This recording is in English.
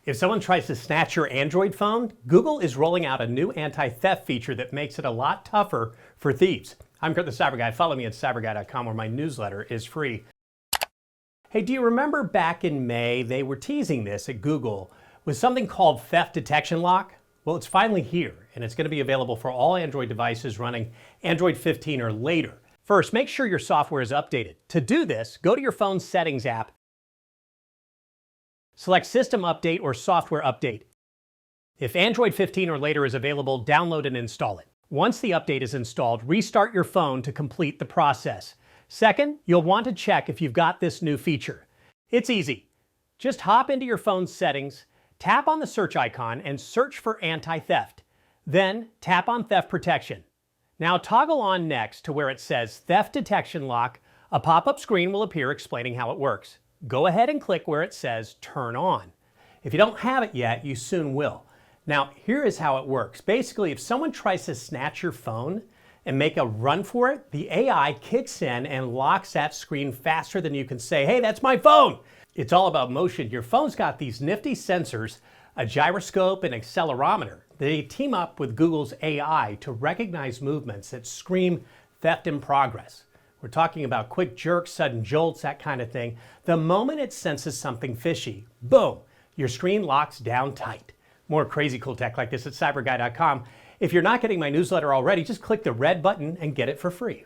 If someone tries to snatch your Android phone, Google is rolling out a new anti-theft feature that makes it a lot tougher for thieves. I'm Kurt the Cyber Guy. Follow me at cyberguy.com where my newsletter is free. Hey, do you remember back in May they were teasing this at Google with something called Theft Detection Lock? Well, it's finally here, and it's going to be available for all Android devices running Android 15 or later. First, make sure your software is updated. To do this, go to your phone's Settings app, select System Update or Software Update. If Android 15 or later is available, download and install it. Once the update is installed, restart your phone to complete the process. Second, you'll want to check if you've got this new feature. It's easy. Just hop into your phone's settings, tap on the search icon, and search for anti-theft. Then tap on Theft Protection. Now toggle on next to where it says Theft Detection Lock. A pop-up screen will appear explaining how it works. Go ahead and click where it says Turn On. If you don't have it yet, you soon will. Now, here is how it works. Basically, if someone tries to snatch your phone and make a run for it, the AI kicks in and locks that screen faster than you can say, "Hey, that's my phone!" It's all about motion. Your phone's got these nifty sensors, a gyroscope and accelerometer. They team up with Google's AI to recognize movements that scream theft in progress. We're talking about quick jerks, sudden jolts, that kind of thing. The moment it senses something fishy, boom, your screen locks down tight. More crazy cool tech like this at cyberguy.com. If you're not getting my newsletter already, just click the red button and get it for free.